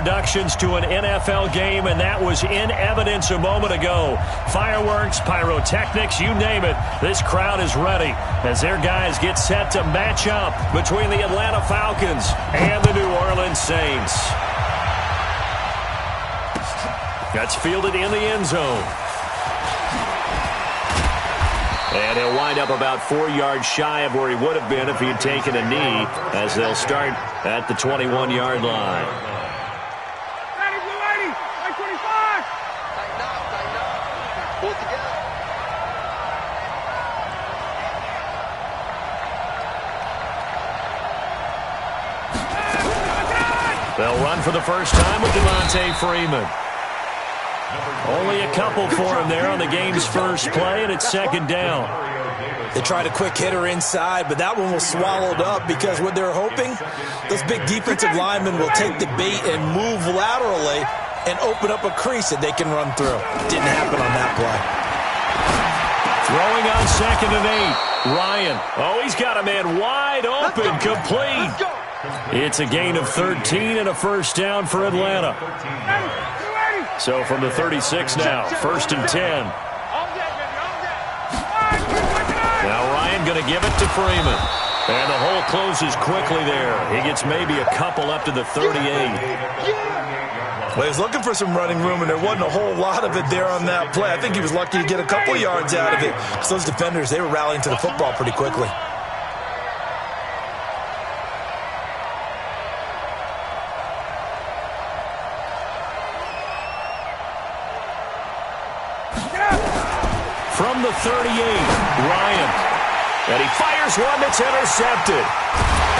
introductions to an NFL game, and that was in evidence a moment ago. Fireworks, pyrotechnics, you name it. This crowd is ready as their guys get set to match up between the Atlanta Falcons and the New Orleans Saints. That's fielded in the end zone. And he'll wind up about 4 yards shy of where he would have been if he had taken a knee, as they'll start at the 21-yard line. Ready, blue 80, 25. Tighten up. Pull it together. They'll run for the first time with Devontae Freeman. Only a couple for him there on the game's first play, and it's second down. They tried a quick hitter inside, but that one was swallowed up because what they're hoping, those big defensive linemen will take the bait and move laterally and open up a crease that they can run through. Didn't happen on that play. Throwing on 2nd and 8. Ryan. Oh, he's got a man wide open, complete. It's a gain of 13 and a first down for Atlanta. So from the 36 now, 1st and 10. Now Ryan going to give it to Freeman. And the hole closes quickly there. He gets maybe a couple up to the 38. Well, he was looking for some running room, and there wasn't a whole lot of it there on that play. I think he was lucky to get a couple yards out of it, because those defenders, they were rallying to the football pretty quickly. From the 38, Ryan. And he fires one that's intercepted.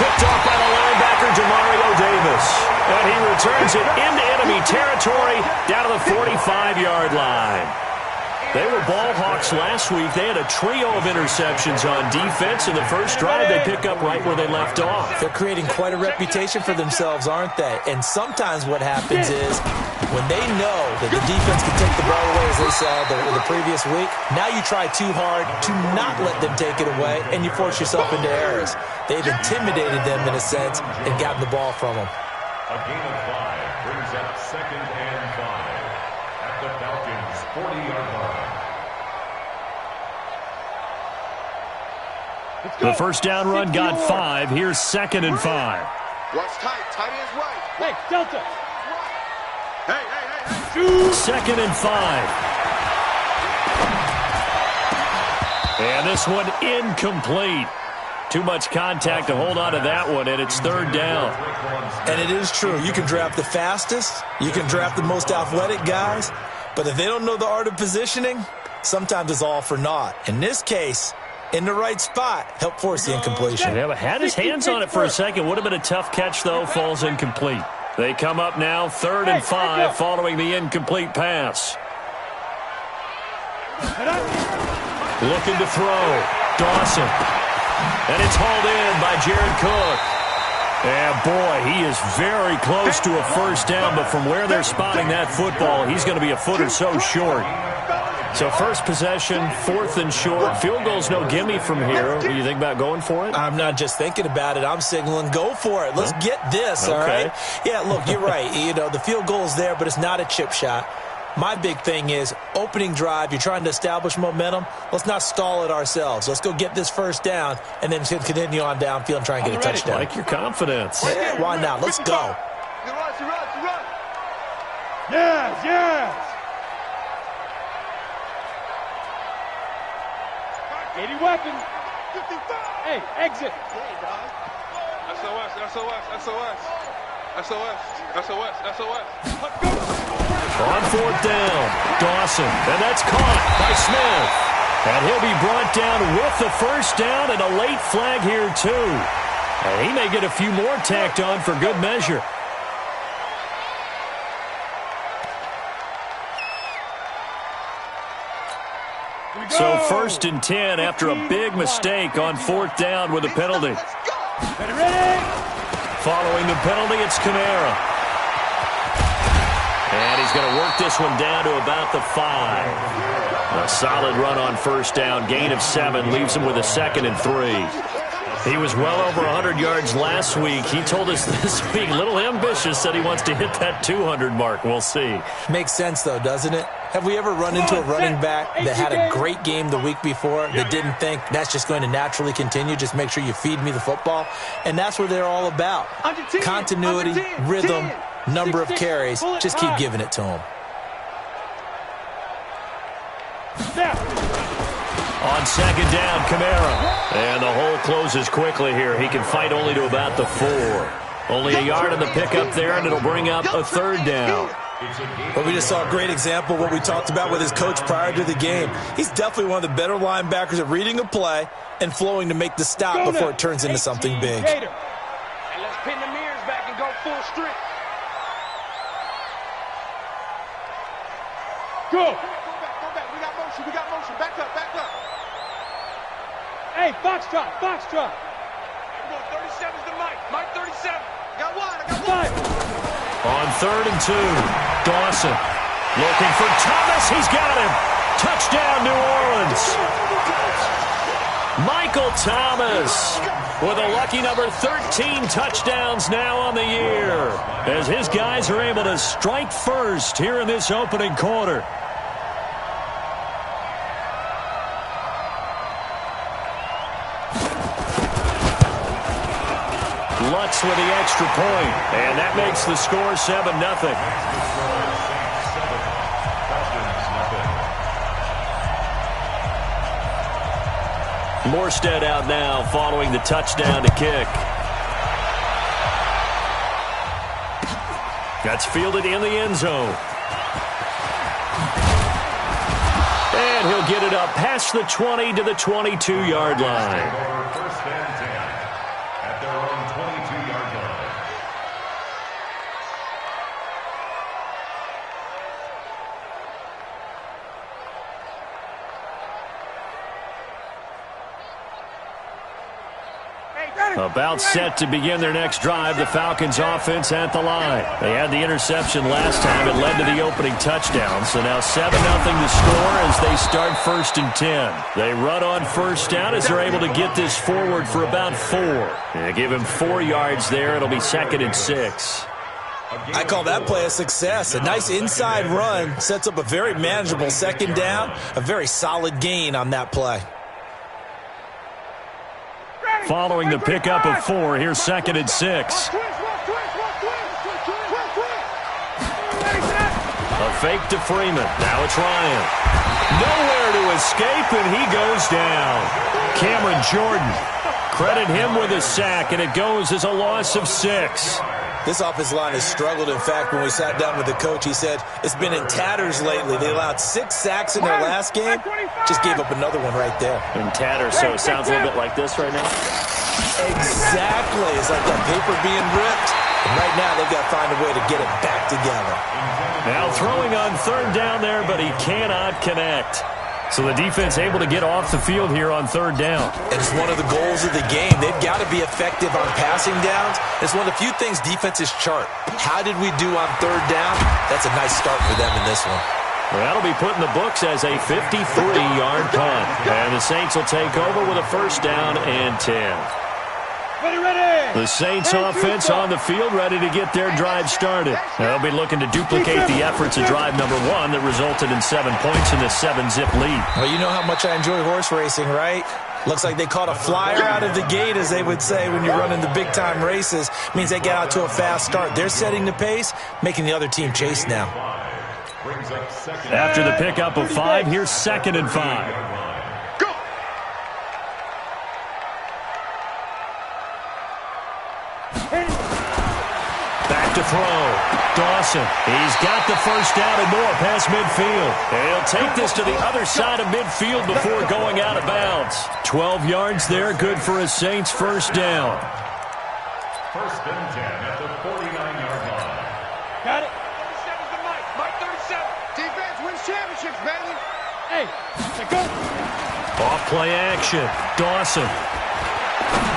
Picked off by the linebacker, Jamario Davis. And he returns it into enemy territory down to the 45-yard line. They were ball hawks last week. They had a trio of interceptions on defense. In the first drive, they pick up right where they left off. They're creating quite a reputation for themselves, aren't they? And sometimes what happens is when they know that the defense can take the ball away, as they saw the previous week, now you try too hard to not let them take it away, and you force yourself into errors. They've intimidated them, in a sense, and gotten the ball from them. A gain of 5 brings up 2nd and 5 at the Falcons' 40-yard line. The first down run got 5. Here's 2nd and 5. Watch tight. Tight ends right. Hey, Delta. Hey. 2nd and 5. And this one incomplete. Too much contact to hold on to that one, and it's 3rd down. And it is true. You can draft the fastest. You can draft the most athletic guys. But if they don't know the art of positioning, sometimes it's all for naught. In this case, in the right spot, help force the incompletion. Yeah, had his hands on it for a second. Would have been a tough catch, though. Falls incomplete. They come up now 3rd and 5 following the incomplete pass. Looking to throw. Dawson. And it's hauled in by Jared Cook. And, boy, he is very close to a first down, but from where they're spotting that football, he's going to be a foot or so short. So first possession, 4th and short. Field goal's no gimme from here. What do you think about going for it? I'm not just thinking about it. I'm signaling go for it. Let's get this, all right? Yeah, look, you're right. You know, the field goal's there, but it's not a chip shot. My big thing is opening drive. You're trying to establish momentum. Let's not stall it ourselves. Let's go get this first down and then continue on downfield and try and get a touchdown. I like your confidence. Yeah, why not? Let's go. Yes. 80 weapon. 55. Hey, exit. SOS. On 4th down, Dawson. And that's caught by Smith. And he'll be brought down with the first down and a late flag here, too. And he may get a few more tacked on for good measure. So 1st and 10 after a big mistake on 4th down with a penalty. Ready? Following the penalty, it's Kamara. And he's going to work this one down to about the 5. A solid run on first down. Gain of 7 leaves him with a 2nd and 3. He was well over 100 yards last week. He told us this week, a little ambitious, said he wants to hit that 200 mark. We'll see. Makes sense, though, doesn't it? Have we ever run into a running back that had a great game the week before that didn't think that's just going to naturally continue? Just make sure you feed me the football. And that's what they're all about. Continuity, rhythm, number of carries. Just keep giving it to them. On second down, Kamara. And the hole closes quickly here. He can fight only to about the 4. Only a yard on the pickup there, and it'll bring up a third down. But we just saw a great example of what we talked about with his coach prior to the game. He's definitely one of the better linebackers at reading a play and flowing to make the stop before it turns into something big. And let's pin the mirrors back and go full strip. Go. Go back. We got motion. Back up. Hey, foxtrot. We're going 37's to Mike. Mike 37. I got one. Five. On 3rd and 2, Dawson looking for Thomas. He's got him. Touchdown, New Orleans. Michael Thomas with a lucky number 13 touchdowns now on the year as his guys are able to strike first here in this opening quarter. Lutz with the extra point, and that makes the score 7-0. Morstead out now following the touchdown to kick. That's fielded in the end zone. And he'll get it up past the 20 to the 22-yard line. First and 10 at their own 22-yard line. About set to begin their next drive, the Falcons offense at the line. They had the interception last time. It led to the opening touchdown. So now 7-0 the score as they start 1st and 10. They run on first down as they're able to get this forward for about 4. They give him 4 yards there. It'll be 2nd and 6. I call that play a success. A nice inside run sets up a very manageable 2nd down. A very solid gain on that play. Following the pickup of 4, here's 2nd and 6. A fake to Freeman. Now it's Ryan. Nowhere to escape, and he goes down. Cameron Jordan. Credit him with a sack, and it goes as a loss of 6. This offensive line has struggled. In fact, when we sat down with the coach, he said it's been in tatters lately. They allowed 6 sacks in their last game. Just gave up another one right there. In tatters, so it sounds a little bit like this right now? Exactly. It's like that paper being ripped. And right now, they've got to find a way to get it back together. Now throwing on 3rd down there, but he cannot connect. So the defense able to get off the field here on 3rd down. It's one of the goals of the game. They've got to be effective on passing downs. It's one of the few things defenses chart. How did we do on 3rd down? That's a nice start for them in this one. Well, that'll be put in the books as a 53-yard punt. And the Saints will take over with a 1st down and 10. Ready. The Saints offense on the field ready to get their drive started. They'll be looking to duplicate the efforts of drive number 1 that resulted in 7 points in the 7-zip lead. Well, you know how much I enjoy horse racing, right? Looks like they caught a flyer out of the gate, as they would say when you're running the big-time races. Means they get out to a fast start. They're setting the pace, making the other team chase now. After the pickup of 5, here's 2nd and 5. Back to throw. Dawson. He's got the 1st down and more past midfield. He'll take this to the other side of midfield before going out of bounds. 12 yards there, good for a Saints 1st down. 1st and 10 at the 49-yard line. Got it. 37's to Mike. Mike 37. Defense wins championships, baby. Hey, go. Off play action. Dawson.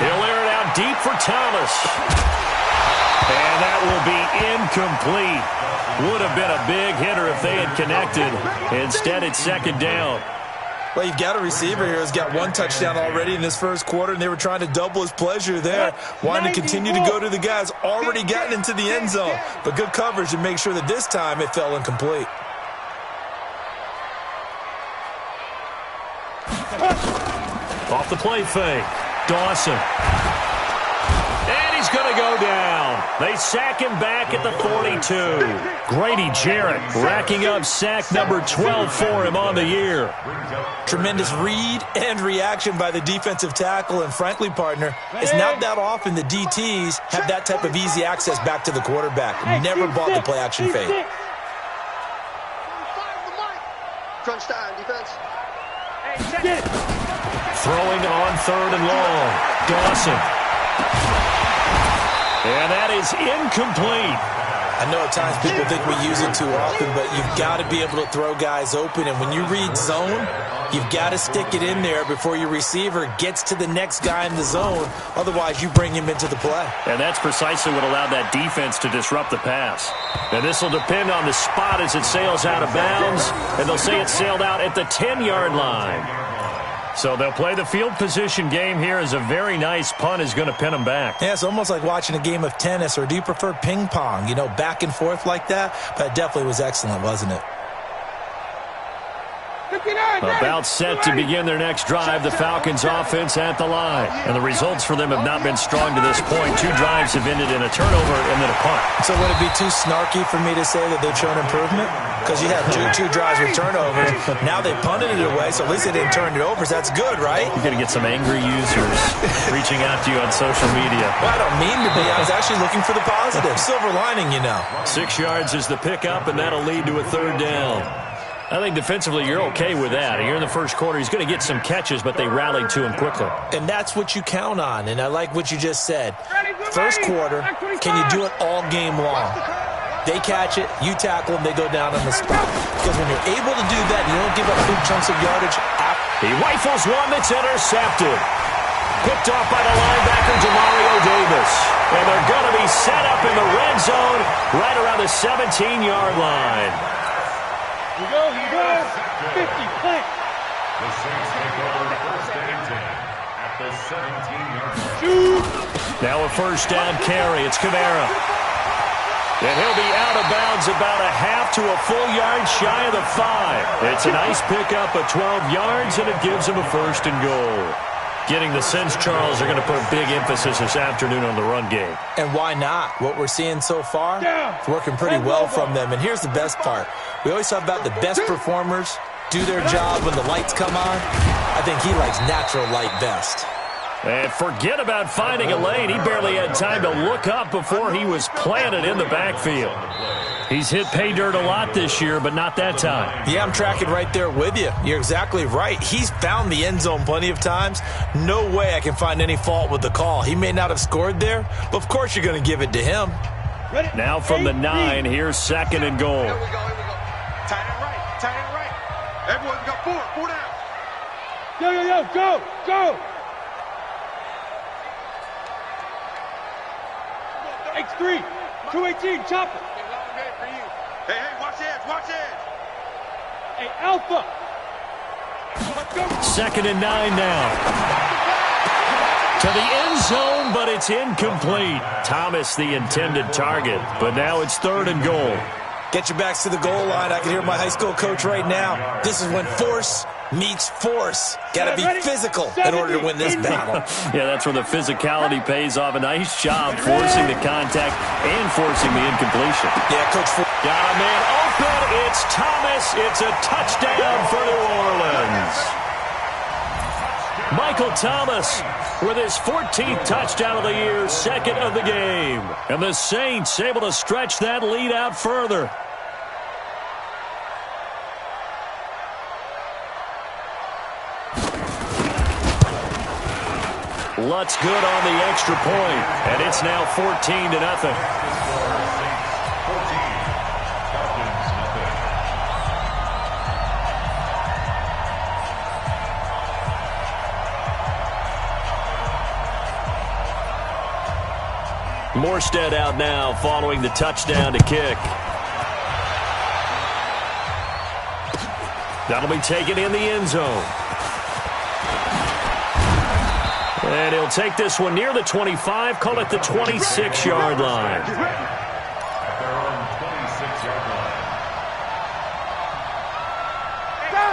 He'll air it out deep for Thomas. And that will be incomplete. Would have been a big hitter if they had connected. Instead, it's 2nd down. Well, you've got a receiver here who's got one touchdown already in this first quarter, and they were trying to double his pleasure there, wanting to continue to go to the guys already gotten into the end zone. But good coverage to make sure that this time it fell incomplete. Off the play fake. Dawson. And he's going to go down. They sack him back at the 42. Grady Jarrett racking up sack number 12 for him on the year. Tremendous read and reaction by the defensive tackle. And frankly, partner, it's not that often the DTs have that type of easy access back to the quarterback. Never bought the play-action fake. Crunch time, defense. Throwing on 3rd and long. Dawson. And that is incomplete. I know at times people think we use it too often, but you've got to be able to throw guys open. And when you read zone, you've got to stick it in there before your receiver gets to the next guy in the zone. Otherwise, you bring him into the play. And that's precisely what allowed that defense to disrupt the pass. And this will depend on the spot as it sails out of bounds. And they'll say it sailed out at the 10-yard line. So they'll play the field position game here as a very nice punt is going to pin them back. Yeah, it's almost like watching a game of tennis, or do you prefer ping pong? You know, back and forth like that? But it definitely was excellent, wasn't it? About set to begin their next drive, the Falcons offense at the line. And the results for them have not been strong to this point. 2 drives have ended in a turnover and then a punt. So would it be too snarky for me to say that they've shown improvement? Because you had two drives with turnovers. Now they punted it away, so at least they didn't turn it over. So that's good, right? You're going to get some angry users reaching out to you on social media. Well, I don't mean to be. I was actually looking for the positive. Silver lining, you know. 6 yards is the pickup, and that'll lead to a 3rd down. I think defensively you're okay with that. Here in the first quarter, he's going to get some catches, but they rallied to him quickly. And that's what you count on, and I like what you just said. First quarter, can you do it all game long? They catch it, you tackle them, they go down on the spot. Because when you're able to do that, you don't give up big chunks of yardage. He rifles one that's intercepted. Picked off by the linebacker, Demario Davis. And they're going to be set up in the red zone right around the 17-yard line. Here we go. 50, play. The Saints take over 1st and 10 at the 17-yard line. Shoot. Now a 1st down carry. It's Kamara. And he'll be out of bounds about a half to a full yard shy of the 5. It's a nice pickup of 12 yards, and it gives him a 1st and goal. Getting the sense, Charles, they're going to put a big emphasis this afternoon on the run game. And why not? What we're seeing so far, it's working pretty well from them. And here's the best part. We always talk about the best performers do their job when the lights come on. I think he likes natural light best. And forget about finding a lane. He barely had time to look up before he was planted in the backfield. He's hit pay dirt a lot this year, but not that time. Yeah, I'm tracking right there with you. You're exactly right. He's found the end zone plenty of times. No way I can find any fault with the call. He may not have scored there, but of course you're going to give it to him. Now from the 9, here's 2nd and goal. Here we go. Tight end right. Everyone, we got 4 down. Go. X3, 218, chopper. Hey, watch edge. Hey, Alpha. Let's go. 2nd and 9 now. To the end zone, but it's incomplete. Thomas the intended target, but now it's 3rd and goal. Get your backs to the goal line. I can hear my high school coach right now. This is when force meets force. Got to be physical in order to win this battle. Yeah, that's where the physicality pays off. A nice job forcing the contact and forcing the incompletion. Yeah, Coach. Got a man open. It's Thomas. It's a touchdown for New Orleans. Michael Thomas with his 14th touchdown of the year, 2nd of the game. And the Saints able to stretch that lead out further. Lutz good on the extra point, and it's now 14-0. Morstead out now following the touchdown to kick. That'll be taken in the end zone. And he'll take this one near the 25, call it the 26-yard line. At their own 26-yard line.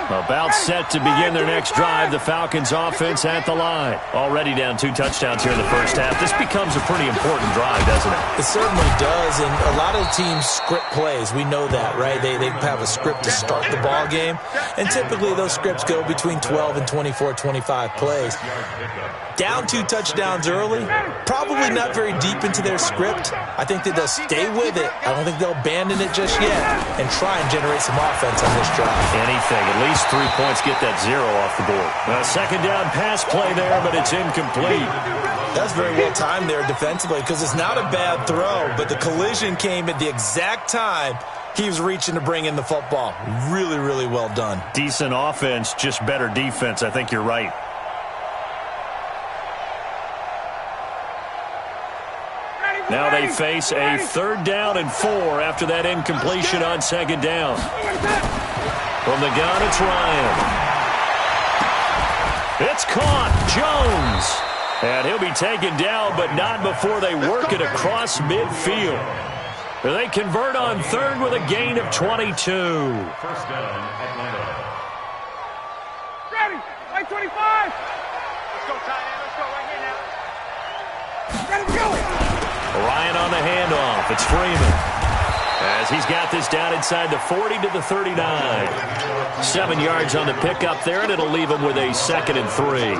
About set to begin their next drive. The Falcons offense at the line. Already down 2 touchdowns here in the first half. This becomes a pretty important drive, doesn't it? It certainly does, and a lot of teams script plays. We know that, right? They have a script to start the ball game, and typically those scripts go between 12 and 24, 25 plays. Down 2 touchdowns early, probably not very deep into their script. I think that they'll stay with it. I don't think they'll abandon it just yet and try and generate some offense on this drive. Anything, at least 3 points, get that 0 off the board. A second down pass play there, but it's incomplete. That's very well timed there defensively because it's not a bad throw, but the collision came at the exact time he was reaching to bring in the football. Really, really well done. Decent offense, just better defense. I think you're right. Now they face a 3rd down and 4 after that incompletion on 2nd down. From the gun, it's Ryan. It's caught. Jones. And he'll be taken down, but not before they work it across midfield. They convert on 3rd with a gain of 22. First down, Atlanta. Ready. Right 25. Let's go, tight end. Let's go right here now. Ready to go. Ryan on the handoff. It's Freeman. As he's got this down inside the 40 to the 39. 7 yards on the pickup there, and it'll leave him with a 2nd and 3.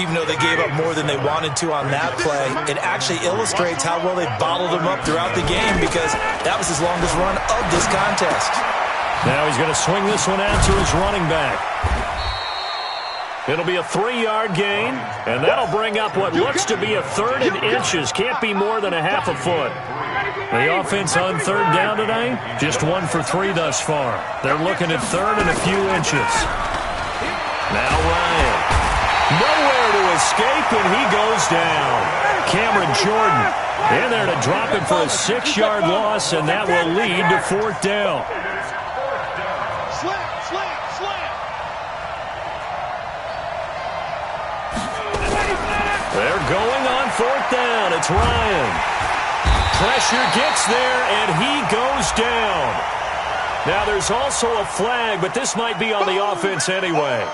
Even though they gave up more than they wanted to on that play, it actually illustrates how well they bottled him up throughout the game because that was his longest run of this contest. Now he's going to swing this one out to his running back. It'll be a 3-yard gain, and that'll bring up what looks to be a 3rd and inches. Can't be more than a half a foot. The offense on 3rd down today, just 1 for 3 thus far. They're looking at 3rd and a few inches. Now Ryan. Nowhere to escape, and he goes down. Cameron Jordan in there to drop him for a 6-yard loss, and that will lead to 4th down. Slam, slam, slam. They're going on 4th down. It's Ryan. Pressure gets there, and he goes down. Now, there's also a flag, but this might be on the offense anyway.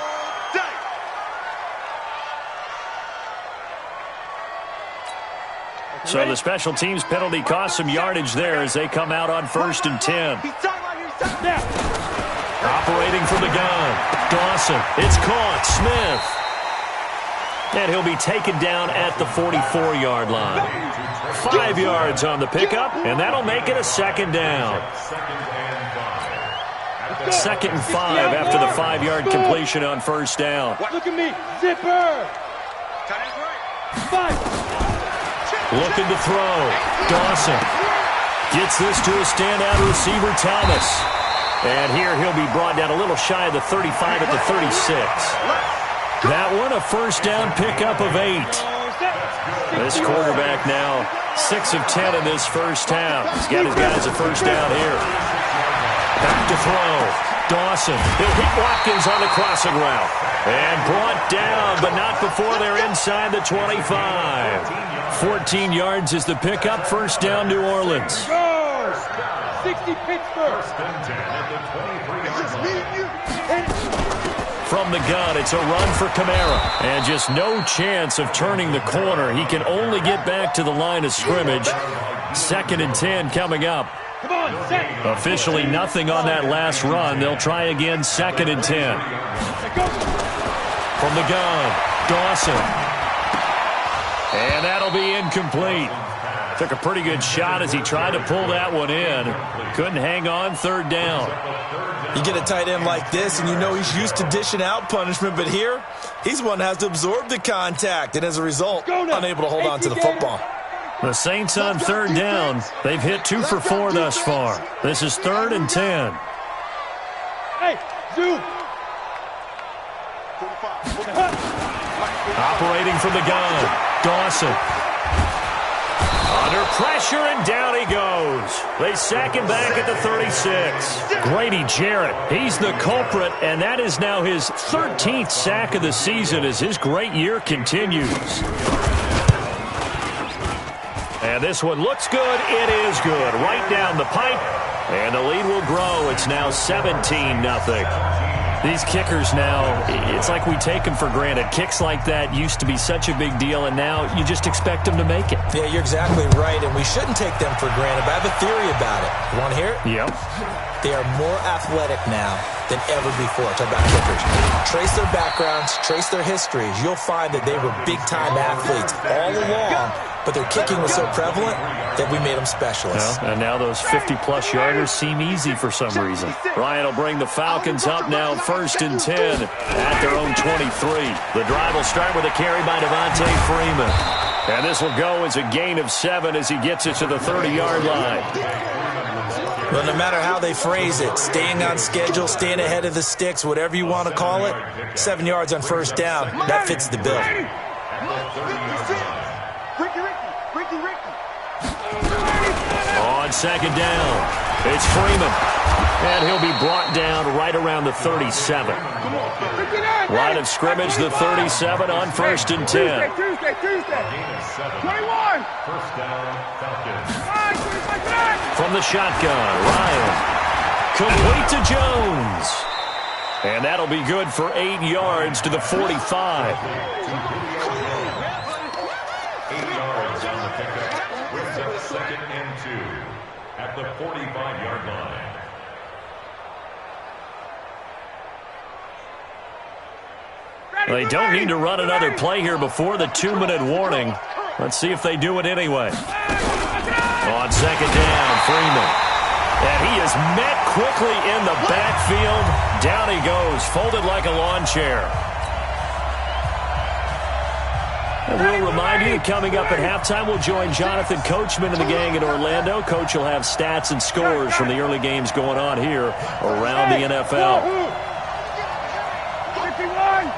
So the special teams penalty cost some yardage there as they come out on 1st and 10. Operating from the gun. Dawson. It's caught. Smith. And he'll be taken down at the 44-yard line. 5 yards on the pickup, and that'll make it a 2nd down. 2nd and 5 after the 5-yard completion on 1st down. Look at me. Zipper. Fight. Looking to throw. Dawson gets this to a standout receiver, Thomas. And here he'll be brought down a little shy of the 35 at the 36. That one, a 1st down pickup of 8. This quarterback now 6 of 10 in this first half. He's got his guys a 1st down here. Back to throw. Dawson. He'll hit Watkins on the crossing route. And brought down, but not before they're inside the 25. 14 yards is the pickup. 1st down, New Orleans. 60 Pittsburgh. From the gun, it's a run for Kamara. And just no chance of turning the corner. He can only get back to the line of scrimmage. 2nd and 10 coming up. Officially nothing on that last run. They'll try again, 2nd and 10. From the gun, Dawson. And that'll be incomplete. Took a pretty good shot as he tried to pull that one in. Couldn't hang on, 3rd down. You get a tight end like this, and you know he's used to dishing out punishment, but here, he's the one that has to absorb the contact, and as a result, unable to hold on to the football. The Saints on 3rd down. They've hit 2 for 4 thus far. This is 3rd and 10. Hey, zoom. Operating from the gun, Dawson. Under pressure, and down he goes. They sack him back at the 36. Grady Jarrett, he's the culprit, and that is now his 13th sack of the season as his great year continues. And this one looks good. It is good. Right down the pipe, and the lead will grow. It's now 17-0. These kickers now, it's like we take them for granted. Kicks like that used to be such a big deal, and now you just expect them to make it. Yeah, you're exactly right, and we shouldn't take them for granted, but I have a theory about it. You want to hear it? Yep. They are more athletic now than ever before. Talk about kickers. Trace their backgrounds, trace their histories. You'll find that they were big-time athletes all along, but their kicking was so prevalent that we made them specialists. Well, and now those 50-plus yarders seem easy for some reason. Ryan will bring the Falcons up now 1st and 10 at their own 23. The drive will start with a carry by Devontae Freeman. And this will go as a gain of 7 as he gets it to the 30-yard line. Well, no matter how they phrase it, staying on schedule, staying ahead of the sticks, whatever you want to call it, 7 yards on 1st down, that fits the bill. On 2nd down, it's Freeman. And he'll be brought down right around the 37. Line of scrimmage, the 37 on 1st and 10. Tuesday. 21. First down, Falcons. From the shotgun, Ryan. Complete to Jones. And that'll be good for 8 yards to the 45. 8 yards on the pickup. Brings up 2nd and 2 at the 45-yard line. They don't need to run another play here before the 2-minute warning. Let's see if they do it anyway. On 2nd down, Freeman. And he is met quickly in the backfield. Down he goes, folded like a lawn chair. And we'll remind you that coming up at halftime, we'll join Jonathan Coachman and the gang in Orlando. Coach will have stats and scores from the early games going on here around the NFL. 51.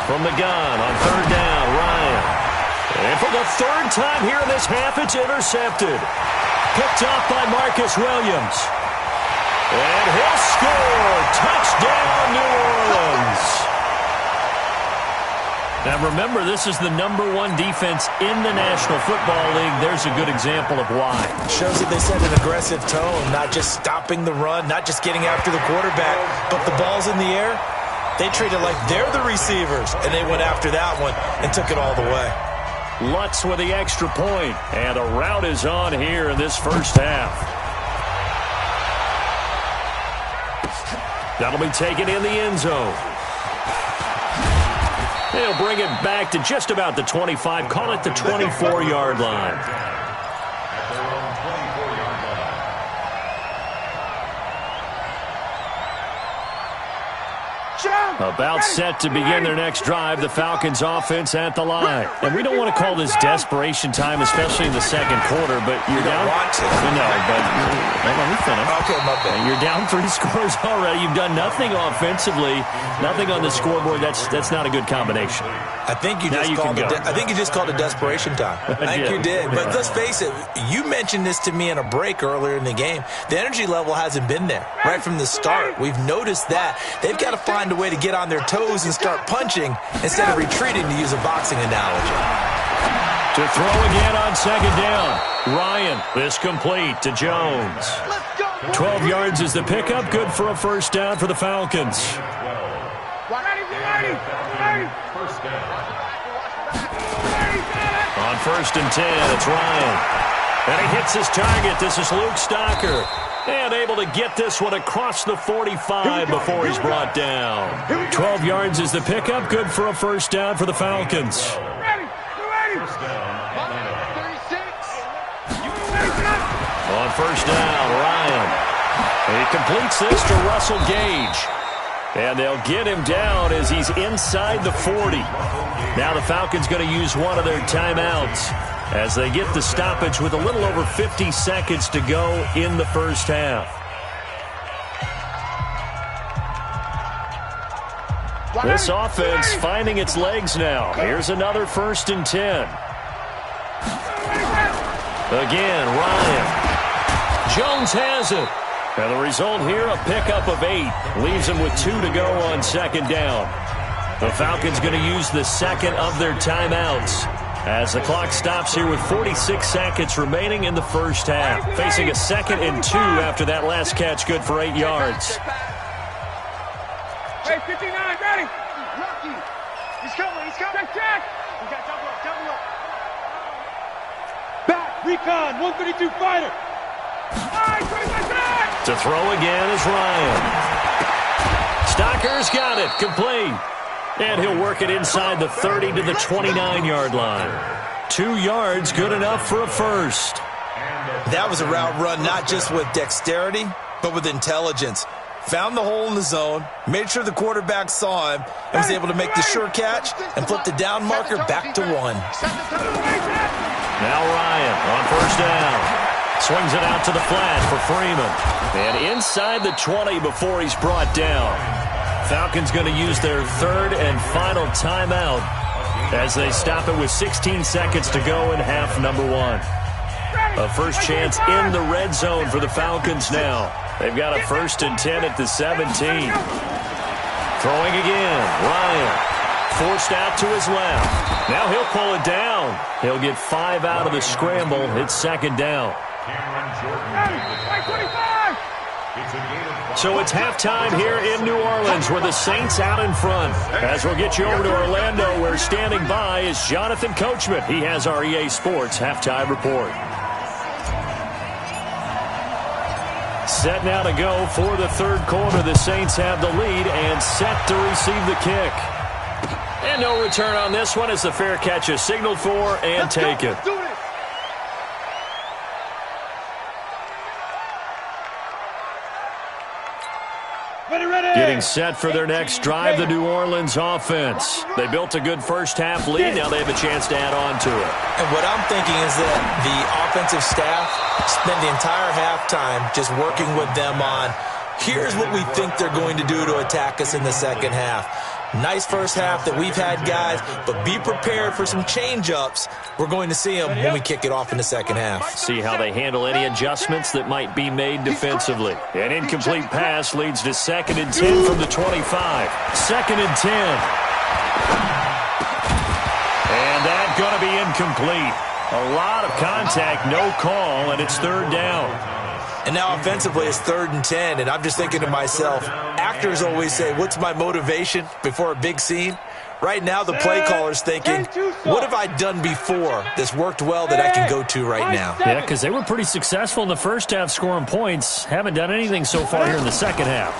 From the gun on 3rd down, Ryan. And for the 3rd time here in this half, it's intercepted. Picked off by Marcus Williams. And he'll score. Touchdown, New Orleans. Now remember, this is the #1 defense in the National Football League. There's a good example of why. Shows that they set an aggressive tone, not just stopping the run, not just getting after the quarterback, but the ball's in the air. They treat it like they're the receivers, and they went after that one and took it all the way. Lutz with the extra point, and a rout is on here in this first half. That'll be taken in the end zone. They'll bring it back to just about the 25, call it the 24-yard line. About set to begin their next drive, the Falcons offense at the line. And we don't want to call this desperation time, especially in the 2nd quarter, but you're down. Want to. No, but let me finish. Okay, my bad. You're down 3 scores already. You've done nothing offensively, nothing on the scoreboard. That's not a good combination. I think you just called it desperation time. I think you did. But let's face it, you mentioned this to me in a break earlier in the game. The energy level hasn't been there right from the start. We've noticed that. They've got to find a way to get on their toes and start punching instead of retreating, to use a boxing analogy. To throw again on 2nd down. Ryan, this complete to Jones. 12 yards is the pickup. Good for a 1st down for the Falcons. On 1st and 10, it's Ryan. And he hits his target. This is Luke Stocker. And able to get this one across the 45 before he's brought down. 12 yards is the pickup. Good for a 1st down for the Falcons. On 1st down, Ryan. He completes this to Russell Gage. And they'll get him down as he's inside the 40. Now the Falcons going to use one of their timeouts as they get the stoppage with a little over 50 seconds to go in the first half. This offense finding its legs now. Here's another 1st and 10. Again, Ryan. Jones has it. And the result here, a pickup of 8. Leaves them with 2 to go on second down. The Falcons going to use the second of their timeouts as the clock stops here with 46 seconds remaining in the first half. Facing a 2nd and 2 after that last catch, good for 8 yards. Hey, 59, ready? Lucky. He's coming. He's coming. Check. We got double up. Double up. Back, recon, 132 fighter. All right, 25 back. To throw again is Ryan. Stocker's got it, complete. And he'll work it inside the 30 to the 29-yard line. 2 yards, good enough for a first. That was a route run not just with dexterity, but with intelligence. Found the hole in the zone, made sure the quarterback saw him, and was able to make the sure catch and flip the down marker back to 1. Now Ryan on first down. Swings it out to the flat for Freeman. And inside the 20 before he's brought down. Falcons going to use their 3rd and final timeout as they stop it with 16 seconds to go in half number 1. A first chance in the red zone for the Falcons now. They've got a 1st and 10 at the 17. Throwing again, Ryan. Forced out to his left. Now he'll pull it down. He'll get 5 out of the scramble. It's 2nd down. So it's halftime here in New Orleans with the Saints out in front. As we'll get you over to Orlando, where standing by is Jonathan Coachman. He has our EA Sports halftime report. Set now to go for the 3rd quarter. The Saints have the lead and set to receive the kick. And no return on this one as the fair catch is signaled for and taken. Getting set for their next drive, the New Orleans offense. They built a good first half lead. Now they have a chance to add on to it. And what I'm thinking is that the offensive staff spend the entire halftime just working with them on, here's what we think they're going to do to attack us in the second half. Nice first half that we've had, guys, but be prepared for some change-ups. We're going to see them when we kick it off in the second half. See how they handle any adjustments that might be made defensively. An incomplete pass leads to 2nd and 10 from the 25. 2nd and 10. And that's going to be incomplete. A lot of contact, no call, and it's 3rd down. And now offensively it's 3rd and 10, and I'm just thinking to myself, actors always say, what's my motivation before a big scene? Right now the play caller's thinking, what have I done before that's worked well that I can go to right now? Yeah, because they were pretty successful in the first half scoring points. Haven't done anything so far here in the second half.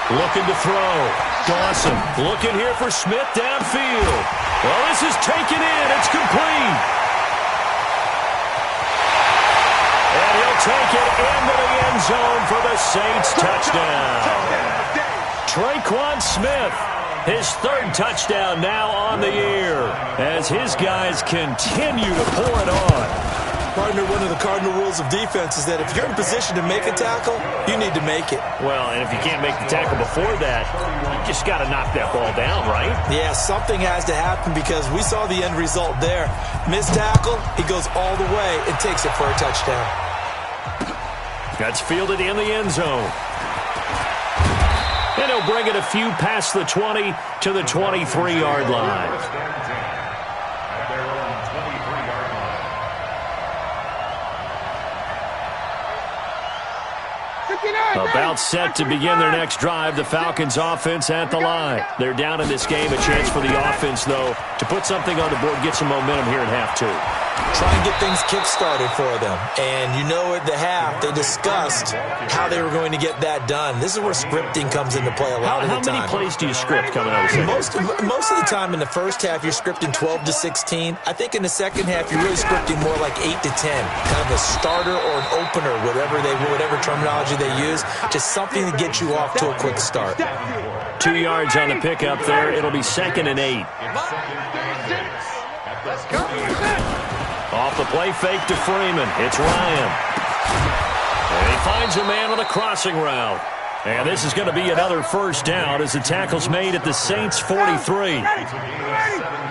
Looking to throw. Dawson looking here for Smith downfield. Well, this is taken in. It's complete. And he'll take it into the end zone for the Saints touchdown. Traquan Smith, his 3rd touchdown now on the year as his guys continue to pour it on. Partner, one of the cardinal rules of defense is that if you're in position to make a tackle, you need to make it. Well, and if you can't make the tackle before that, you just got to knock that ball down, right? Yeah, something has to happen because we saw the end result there. Missed tackle, he goes all the way and takes it for a touchdown. That's fielded in the end zone. And he'll bring it a few past the 20 to the 23-yard line. About set to begin their next drive, the Falcons offense at the line. They're down in this game. A chance for the offense, though, to put something on the board, get some momentum here in half 2. Try and get things kick-started for them. And you know at the half, they discussed how they were going to get that done. This is where scripting comes into play a lot of the time. How many plays do you script coming out of the second? Most of the time in the first half, you're scripting 12 to 16. I think in the second half, you're really scripting more like 8 to 10. Kind of a starter or an opener, whatever terminology they use. Just something to get you off to a quick start. 2 yards on the pickup there. It'll be 2nd and 8. Off the play fake to Freeman. It's Ryan. And he finds a man on the crossing route. And this is going to be another first down as the tackle's made at the Saints' 43.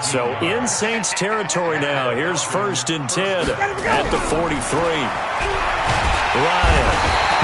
So in Saints territory now. Here's 1st and 10 at the 43. Ryan,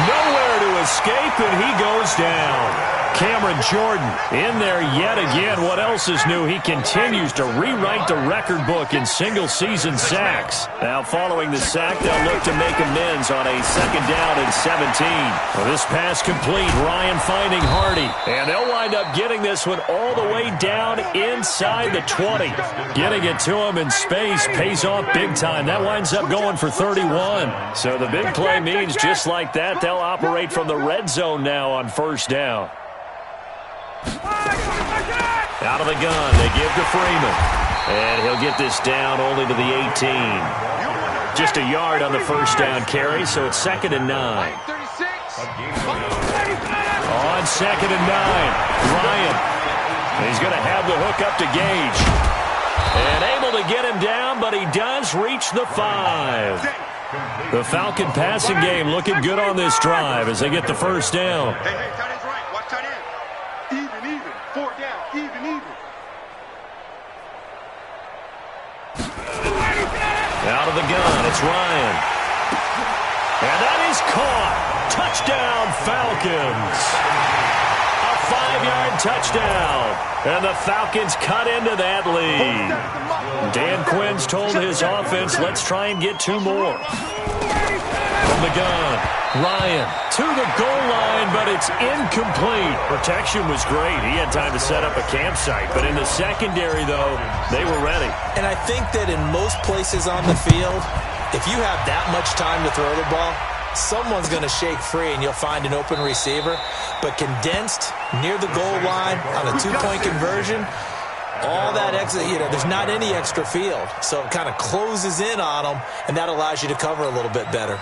nowhere to escape, and he goes down. Cameron Jordan in there yet again. What else is new? He continues to rewrite the record book in single-season sacks. Now, following the sack, they'll look to make amends on a 2nd down and 17. Well, this pass complete. Ryan finding Hardy. And they'll wind up getting this one all the way down inside the 20. Getting it to him in space pays off big time. That winds up going for 31. So the big play means just like that, they'll operate from the red zone now on 1st down. Out of the gun, they give to Freeman. And he'll get this down only to the 18. Just a yard on the 1st down carry, so it's 2nd and 9. On 2nd and 9, Ryan. He's going to have the hook up to Gage. And able to get him down, but he does reach the 5. The Falcon passing game looking good on this drive as they get the 1st down. Hey, tight end's right. Watch tight end. Even. 4 down. Even. Out of the gun, it's Ryan. And that is caught. Touchdown, Falcons. A 5-yard touchdown. And the Falcons cut into that lead. Dan Quinn's told his offense, let's try and get 2 more. From the gun, Ryan to the goal line, but it's incomplete. Protection was great. He had time to set up a campsite, but in the secondary, though, they were ready. And I think that in most places on the field, if you have that much time to throw the ball, someone's going to shake free and you'll find an open receiver. But condensed near the goal line on a 2-point conversion, all that extra, there's not any extra field. So it kind of closes in on them, and that allows you to cover a little bit better.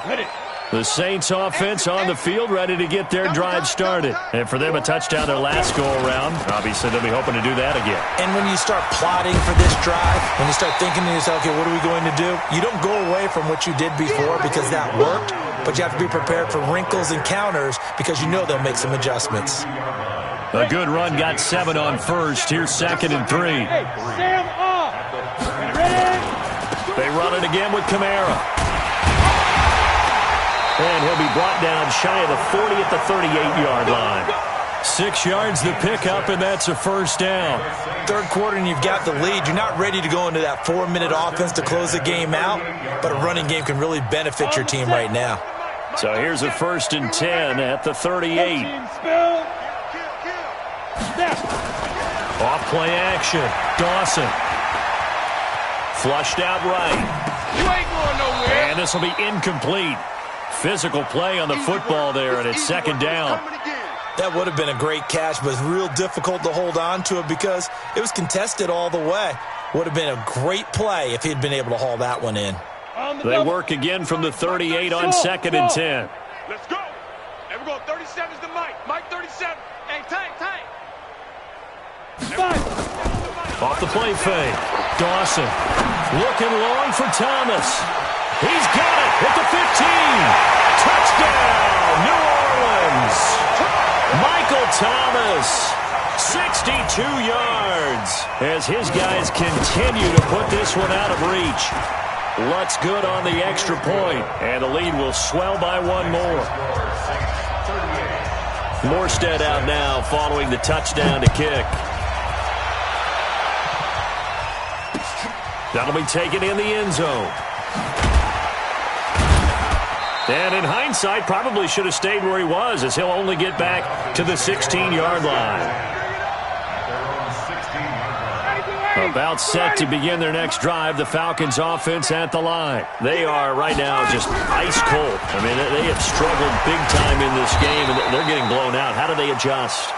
The Saints offense on the field ready to get their drive started. And for them, a touchdown their last go-around. Obviously, they'll be hoping to do that again. And when you start plotting for this drive, when you start thinking to yourself, okay, what are we going to do? You don't go away from what you did before because that worked, but you have to be prepared for wrinkles and counters because you know they'll make some adjustments. A good run got 7 on 1st. Here's 2nd and 3. Hey, Sam off. Ready? They run it again with Kamara. And he'll be brought down shy of the 40 at the 38-yard line. 6 yards the pickup, and that's a 1st down. 3rd quarter, and you've got the lead. You're not ready to go into that 4-minute offense to close the game out, but a running game can really benefit your team right now. So here's a 1st and 10 at the 38. Off play action. Dawson. Flushed out right. You ain't going nowhere. And this will be incomplete. Physical play on the football there, and it's 2nd down. That would have been a great catch, but it's real difficult to hold on to it because it was contested all the way. Would have been a great play if he'd been able to haul that one in. They work again from the 38 on 2nd and 10. Let's go. And we're going 37's to Mike. Mike 37. Hey, tight. Off the play fake. Dawson looking long for Thomas. He's got it at the 15. Touchdown, New Orleans. Michael Thomas, 62 yards as his guys continue to put this one out of reach. Lutz good on the extra point, and the lead will swell by 1 more. Morstead out now following the touchdown to kick. That'll be taken in the end zone. And in hindsight, probably should have stayed where he was as he'll only get back to the 16-yard line. About set to begin their next drive, the Falcons offense at the line. They are right now just ice cold. I mean, they have struggled big time in this game, and they're getting blown out. How do they adjust?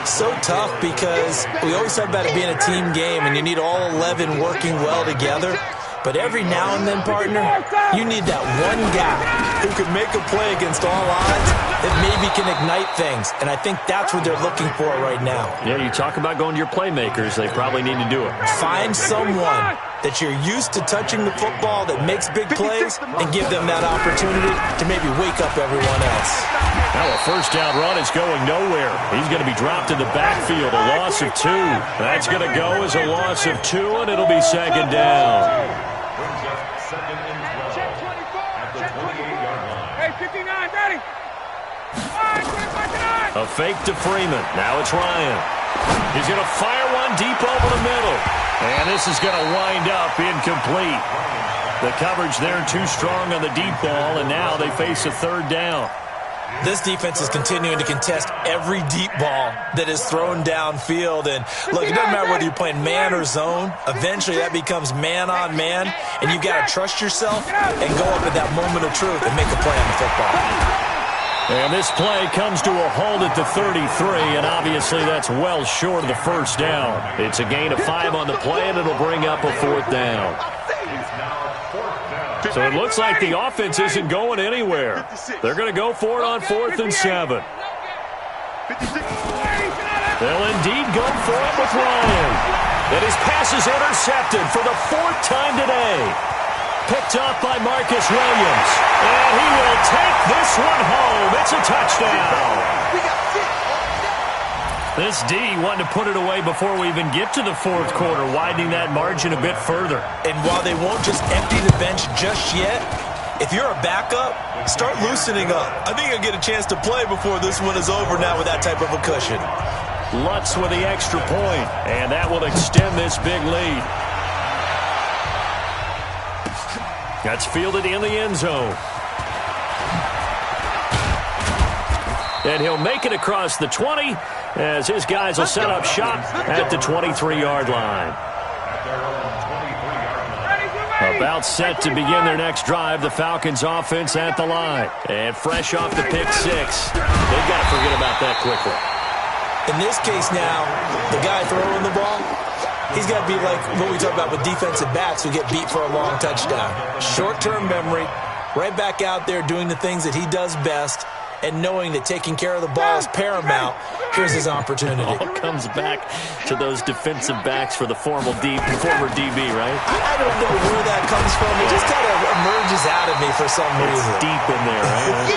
So tough because we always talk about it being a team game, and you need all 11 working well together. But every now and then, partner, you need that one guy who can make a play against all odds that maybe can ignite things. And I think that's what they're looking for right now. Yeah, you talk about going to your playmakers. They probably need to do it. Find someone that you're used to touching the football that makes big plays and give them that opportunity to maybe wake up everyone else. Now a first down run is going nowhere. He's going to be dropped in the backfield, a loss of 2. That's going to go as a loss of 2, and it'll be second down. Brings up second and 12 at the 28-yard line. Hey, 59, Daddy. A fake to Freeman. Now it's Ryan. He's going to fire one deep over the middle. And this is going to wind up incomplete. The coverage there too strong on the deep ball, and now they face a third down. This defense is continuing to contest every deep ball that is thrown downfield. And look, it doesn't matter whether you're playing man or zone. Eventually that becomes man on man, and you've got to trust yourself and go up at that moment of truth and make a play on the football. And this play comes to a halt at the 33, and obviously that's well short of the first down. It's a gain of 5 on the play, and it'll bring up a fourth down. So it looks like the offense isn't going anywhere. They're going to go for it on 4th and 7. They'll indeed go for it with Ryan. And his pass is intercepted for the 4th time today. Picked off by Marcus Williams. And he will take this one home. It's a touchdown. This D wanting to put it away before we even get to the 4th quarter, widening that margin a bit further. And while they won't just empty the bench just yet, if you're a backup, start loosening up. I think you'll get a chance to play before this one is over now with that type of a cushion. Lutz with the extra point, and that will extend this big lead. That's fielded in the end zone. And he'll make it across the 20 as his guys will set up shop at the 23-yard line. About set to begin their next drive, the Falcons offense at the line. And fresh off the pick 6. They've got to forget about that quickly. In this case now, the guy throwing the ball, he's got to be like what we talk about with defensive backs who get beat for a long touchdown. Short-term memory, right back out there doing the things that he does best, and knowing that taking care of the ball is paramount. Here's his opportunity. All comes back to those defensive backs for the former DB, right? I don't know where that comes from. It just kind of emerges out of me for some reason. It's deep in there, right?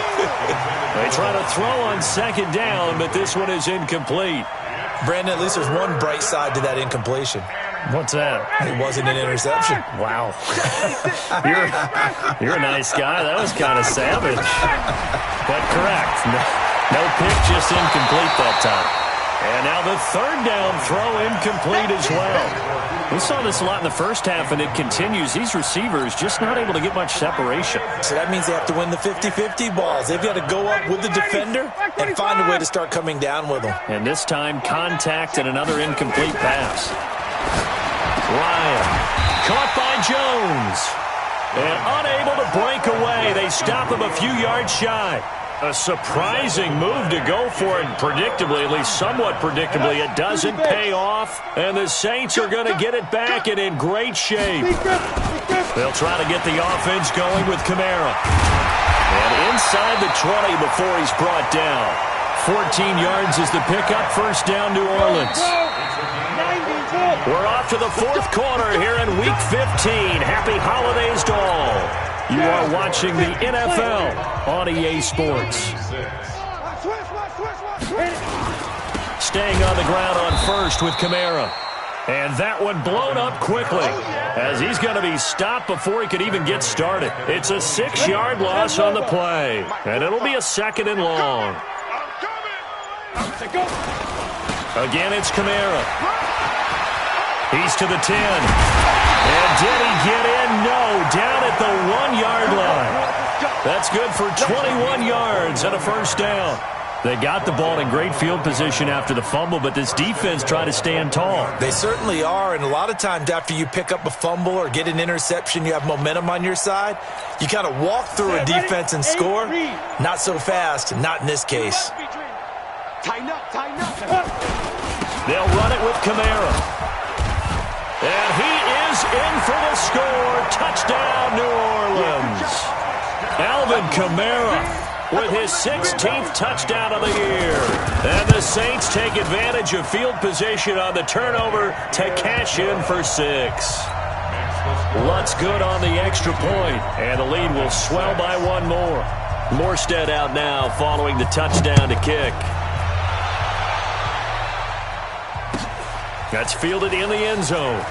They try to throw on 2nd down, but this one is incomplete. Brandon, at least there's one bright side to that incompletion. What's that? It wasn't an interception. Wow. You're a nice guy. That was kind of savage. But correct. No pick, just incomplete that time. And now the 3rd down throw incomplete as well. We saw this a lot in the first half, and it continues. These receivers just not able to get much separation. So that means they have to win the 50-50 balls. They've got to go up with the defender and find a way to start coming down with them. And this time, contact and another incomplete pass. Ryan, caught by Jones. And unable to break away. They stop him a few yards shy. A surprising move to go for it, predictably, at least somewhat predictably. It doesn't pay off, and the Saints are going to get it back and in great shape. They'll try to get the offense going with Kamara. And inside the 20 before he's brought down. 14 yards is the pickup, first down New Orleans. We're off to the 4th quarter here in Week 15. Happy holidays to all. You are watching the NFL on EA Sports. Staying on the ground on 1st with Kamara. And that one blown up quickly as he's going to be stopped before he could even get started. It's a 6-yard loss on the play. And it'll be a 2nd and long. Again, it's Kamara. He's to the 10. And did he get in? No, down at the 1-yard line. That's good for 21 yards and a first down. They got the ball in great field position after the fumble, but this defense tried to stand tall. They certainly are, and a lot of times after you pick up a fumble or get an interception, you have momentum on your side. You kind of walk through a defense and score. Not so fast, not in this case. Tighten up. They'll run it with Kamara. And he is in for the score. Touchdown, New Orleans. Alvin Kamara with his 16th touchdown of the year. And the Saints take advantage of field position on the turnover to cash in for 6. Lutz good on the extra point, and the lead will swell by one more. Morstead out now following the touchdown to kick. That's fielded in the end zone.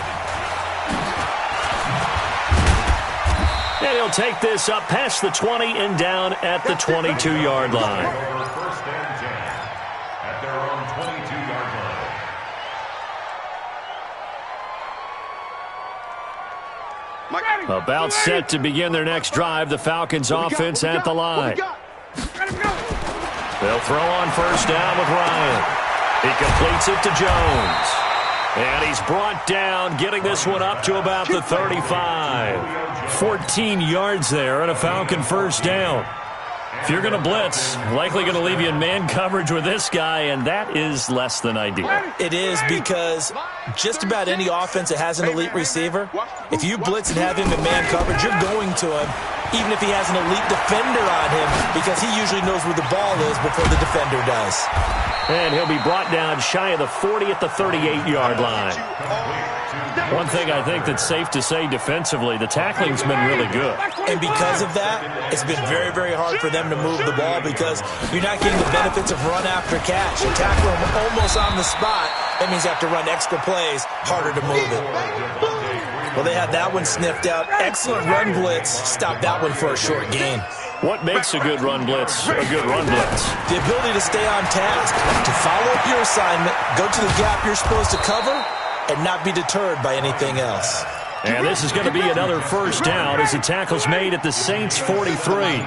And he'll take this up past the 20 and down at the 22-yard line. First and 10 at their own 22-yard line. About set to begin their next drive, the Falcons offense at the line. They'll throw on first down with Ryan. He completes it to Jones. And he's brought down, getting this one up to about the 35. 14 yards there and a Falcon first down. If you're going to blitz, likely going to leave you in man coverage with this guy, and that is less than ideal. It is, because just about any offense that has an elite receiver, if you blitz and have him in man coverage, you're going to him, even if he has an elite defender on him, because he usually knows where the ball is before the defender does. And he'll be brought down shy of the 40 at the 38-yard line. One thing I think that's safe to say defensively, the tackling's been really good. And because of that, it's been very, very hard for them to move the ball, because you're not getting the benefits of run after catch. You tackle them almost on the spot. That means you have to run extra plays, harder to move it. Well, they had that one sniffed out. Excellent run blitz. Stopped that one for a short gain. What makes a good run blitz a good run blitz? The ability to stay on task, to follow up your assignment, go to the gap you're supposed to cover, and not be deterred by anything else. And this is going to be another first down as the tackle's made at the Saints 43.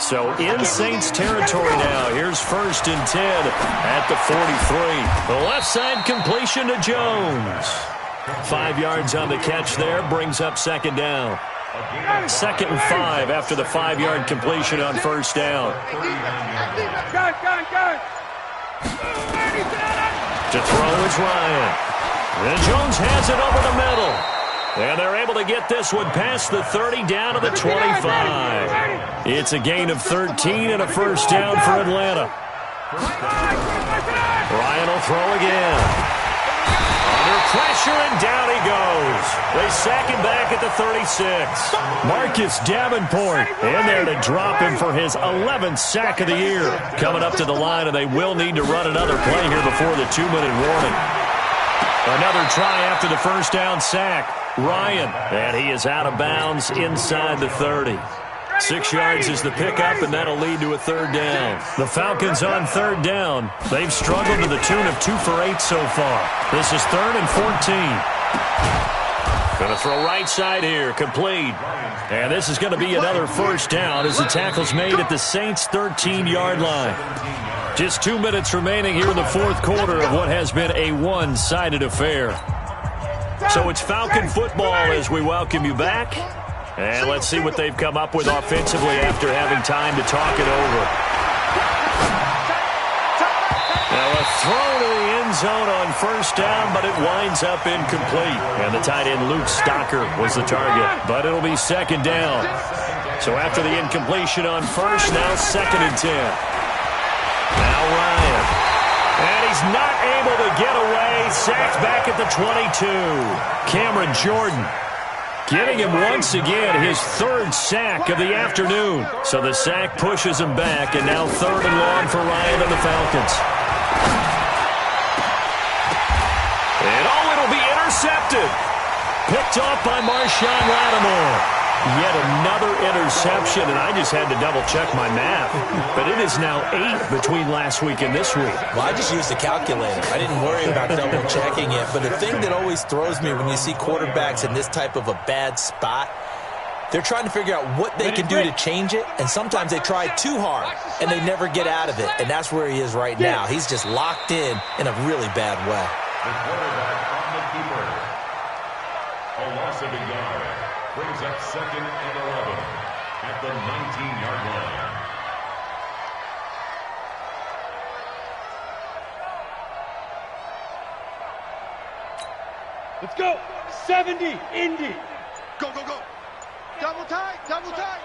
So in Saints territory now. Here's first and 10 at the 43. The left side completion to Jones. 5 yards on the catch there, brings up second down. 2nd and 5 after the 5-yard completion on first down. To throw is Ryan. And Jones has it over the middle. And they're able to get this one past the 30 down to the 25. It's a gain of 13 and a first down for Atlanta. Ryan will throw again. Under pressure, and down he goes. They sack him back at the 36. Marcus Davenport in there to drop him for his 11th sack of the year. Coming up to the line, and they will need to run another play here before the 2-minute warning. Another try after the first down sack. Ryan, and he is out of bounds inside the 30. 6 yards is the pickup, and that'll lead to a third down. The Falcons on third down. They've struggled to the tune of 2 for 8 so far. This is 3rd and 14. Going to throw right side here, complete. And this is going to be another first down as the tackle's made at the Saints' 13-yard line. Just 2 minutes remaining here in the fourth quarter of what has been a one-sided affair. So it's Falcon football as we welcome you back. And let's see what they've come up with offensively after having time to talk it over. Now a throw to the end zone on first down, but it winds up incomplete. And the tight end Luke Stocker was the target, but it'll be second down. So after the incompletion on first, now 2nd and 10. Now Ryan. And he's not able to get away. Sacked back at the 22. Cameron Jordan giving him once again his 3rd sack of the afternoon. So the sack pushes him back, and now 3rd and long for Ryan and the Falcons. And it'll be intercepted. Picked off by Marshawn Lattimore. Yet another interception, and I just had to double-check my math. But it is now 8 between last week and this week. Well, I just used the calculator. I didn't worry about double-checking it. But the thing that always throws me when you see quarterbacks in this type of a bad spot, they're trying to figure out what they can do to change it, and sometimes they try too hard, and they never get out of it. And that's where he is right now. He's just locked in a really bad way. The quarterback on the keeper. A loss of a yard. Brings up 2nd and 11 at the 19-yard line. Let's go. 70, Indy. Go, go, go. Double tight, double tight.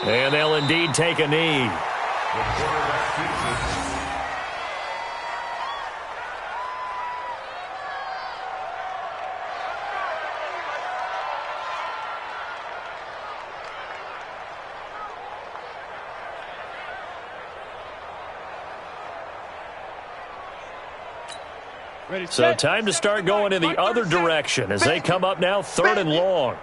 And they'll indeed take a knee. The quarterback keeps it. So time to start going in the other direction as they come up now 3rd and long.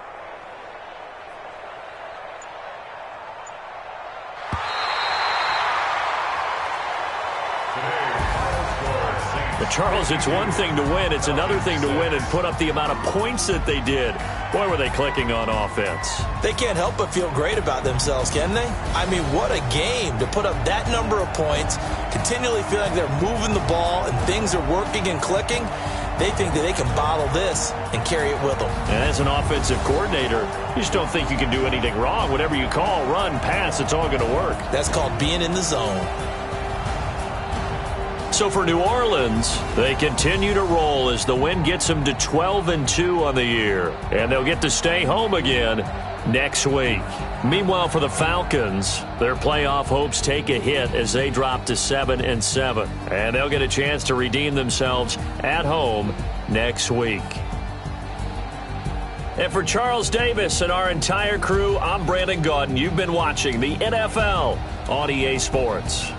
Charles, it's one thing to win. It's another thing to win and put up the amount of points that they did. Boy, were they clicking on offense. They can't help but feel great about themselves, can they? I mean, what a game to put up that number of points, continually feel like they're moving the ball and things are working and clicking. They think that they can bottle this and carry it with them. And as an offensive coordinator, you just don't think you can do anything wrong. Whatever you call, run, pass, it's all going to work. That's called being in the zone. So for New Orleans, they continue to roll as the win gets them to 12-2 on the year. And they'll get to stay home again next week. Meanwhile, for the Falcons, their playoff hopes take a hit as they drop to 7-7. And they'll get a chance to redeem themselves at home next week. And for Charles Davis and our entire crew, I'm Brandon Gaudin. You've been watching the NFL on EA Sports.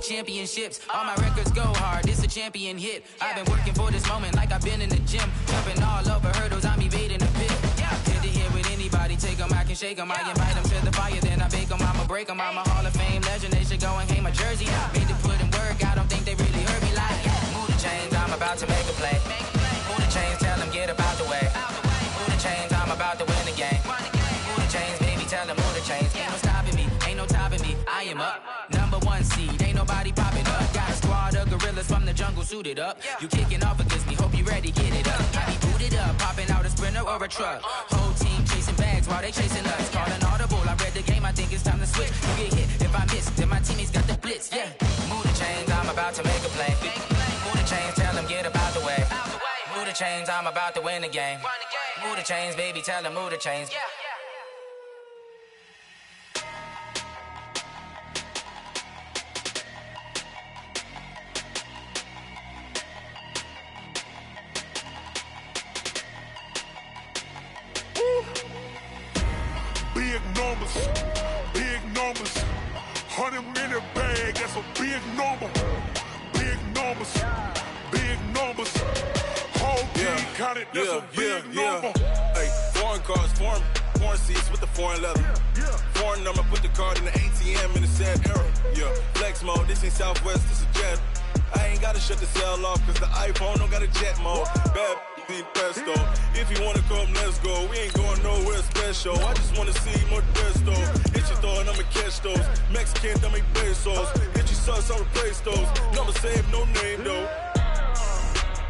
Championships, all my records go hard, this a champion hit. I've been working for this moment like I've been in the gym. Jumping all over hurdles, I'm evading the pit. Head to head with anybody, take them, I can shake them. I invite them to the fire, then I bake them, I'ma break them. I'm a Hall of Fame legend, they should go and hang my jersey. Made to put in work, I don't think they really heard me like, move the chains, I'm about to make a play. Move the chains, tell them get up out the way. Move the chains, I'm about to win the game. Move the chains, baby, tell them move the chains. Ain't no stopping me, ain't no topping me, I am up. Number 1 seed, ain't nobody popping up. Got a squad of gorillas from the jungle suited up. You kicking off against me, hope you ready, get it up. I be booted up, popping out a Sprinter or a truck. Whole team chasing bags while they chasing us. Calling audible, I read the game, I think it's time to switch. You get hit, if I miss, then my teammates got the blitz, yeah. Move the chains, I'm about to make a play. Move the chains, tell them get up out the way. Move the chains, I'm about to win the game. Move the chains, baby, tell them move the chains. Big numbers, 100-minute bag, that's a big number. Big numbers, whole team counted, that's a big number. Hey, foreign cars, foreign seats with the foreign leather. Foreign number, put the card in the ATM in the sad era. Yeah, flex mode, this ain't Southwest, this is jet. I ain't gotta shut the cell off, cause the iPhone don't got a jet mode. Bad pesto. If you wanna come, let's go. We ain't going nowhere special. I just wanna see more desto. Hit your throw and I'ma catch those. Mexican, don't make pesos. Hit your sauce, I'll replace those. Number save, no name though.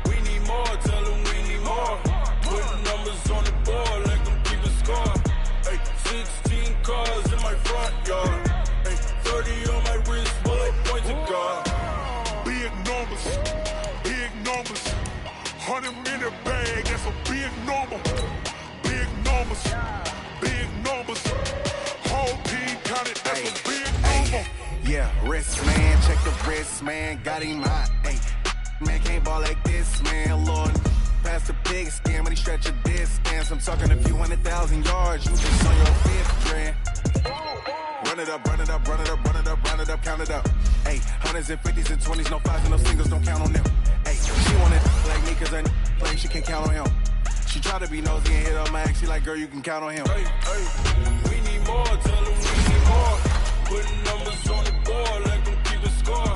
We need more, tell them we need more. Putting numbers on the board like I'm keeping score. Hey, 16 cars in my front yard. Hey, 30 on my wrist, bullet points of God. Big numbers, 100-minute bag, that's a big number. Big numbers, Yeah, wrist man, check the wrist man, got him hot. Hey, man can't ball like this, man. Lord, past the pig skin when he stretch a distance. I'm talking a few 100,000 yards. You just on your fifth grand. Run it up, run it up, run it up, run it up, run it up, count it up. Hey, hundreds and fifties and 20s, no fives and no singles, don't count on them. Hey, she wanna like me cause I play, she can't count on him. She try to be nosy and hit on my ex, she like, girl, you can count on him. Hey, we need more, tell them we need more. Putting numbers on the board, like them keep a score.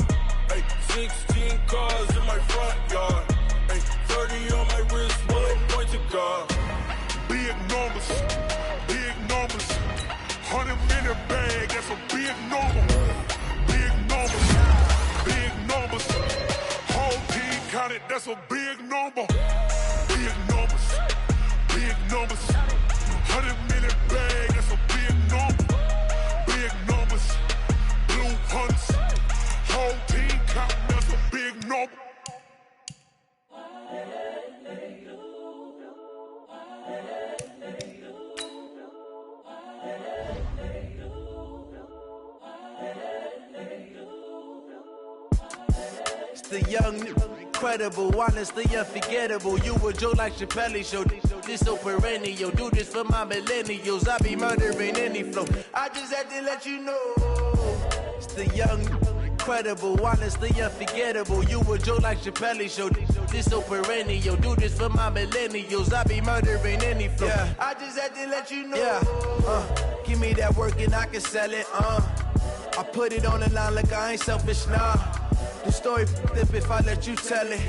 Hey, 16 cars in my front yard. Hey, 30 on my wrist, one point to God. Big numbers, big numbers. 100-minute bag, that's a big number. Big numbers, big numbers. Whole team counted, that's a big number. Big numbers, big numbers. 100-minute bag, that's a big number. Big numbers, blue hunts. Whole team counting, that's a big number. The young, incredible, honestly unforgettable. You a Joe like Chappelle show. This so perennial. Do this for my millennials. I be murdering any flow. I just had to let you know. It's the young, incredible, honestly unforgettable. You a Joe like Chappelle show. This so perennial. Do this for my millennials. I be murdering any flow. Yeah. I just had to let you know. Yeah. Give me that work and I can sell it. I put it on the line like I ain't selfish, nah. The story flip if I let you tell it.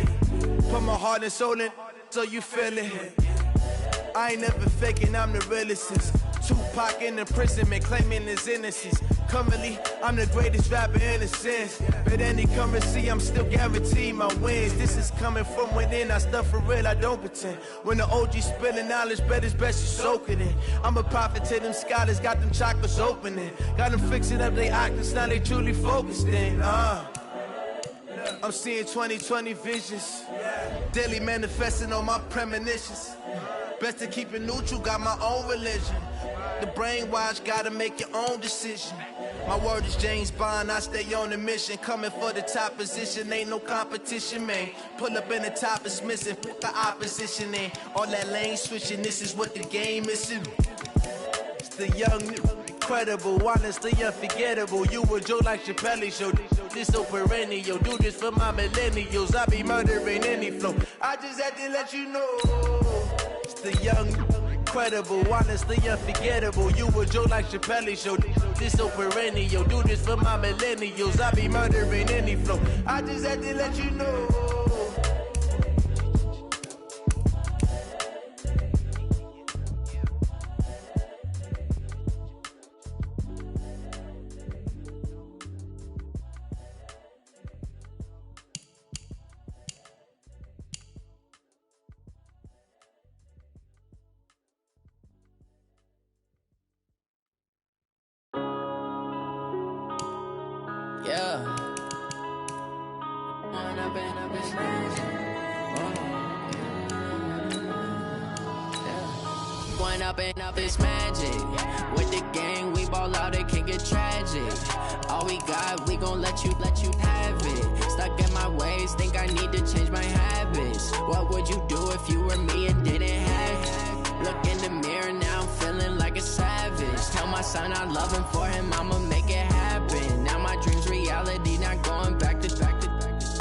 Put my heart and soul in so you feel it. I ain't never faking, I'm the realest. Tupac in imprisonment, claiming his innocence. Currently, I'm the greatest rapper in a sense. But any currency, I'm still guaranteed my wins. This is coming from within, I stuff for real, I don't pretend. When the OG spilling knowledge, bet it's best you soak it in. I'm a prophet to them scholars, got them chakras opening. Got them fixing up their octaves, now they truly focused in. I'm seeing 2020 visions. Daily manifesting on my premonitions. Best to keep it neutral, got my own religion. The brainwash, gotta make your own decision. My word is James Bond, I stay on the mission. Coming for the top position, ain't no competition, man. Pull up in the top is missing, put the opposition in. All that lane switching, this is what the game is. It's the young, incredible, honestly unforgettable. You a Joe like Chappelle show. This so perennial. Do this for my millennials. I be murdering any flow. I just had to let you know. It's the young, incredible, honestly unforgettable. You a Joe like Chappelle show. This so perennial. Do this for my millennials. I be murdering any flow. I just had to let you know. Yeah. One up and up is magic. With the gang, we ball out, it can get tragic. All we got, we gon' let you have it. Stuck in my ways, think I need to change my habits. What would you do if you were me and didn't have it? Look in the mirror, now I'm feeling like a savage. Tell my son I love him, for him I'ma make it happen. Now my dream's reality, not going back to.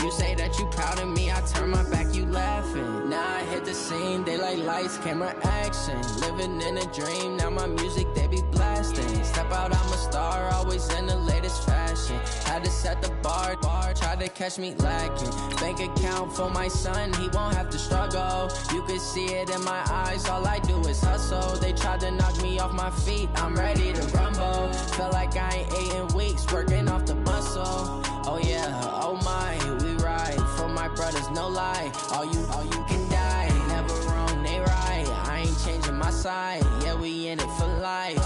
You say that you proud of me, I turn my back, you laughing. Now I hit the scene, they like lights, camera, action. Living in a dream, now my music, they be blasting. Step out, I'm a star, always in the latest fashion. Had to set the bar, try to catch me lacking. Bank account for my son, he won't have to struggle. You could see it in my eyes, all I do is hustle. They tried to knock me off my feet, I'm ready to rumble. Felt like I ain't ate in weeks, working off the muscle. Oh yeah, oh my, we ride for my brothers, no lie. All you can die, never wrong, they right. I ain't changing my side, yeah, we in it for life.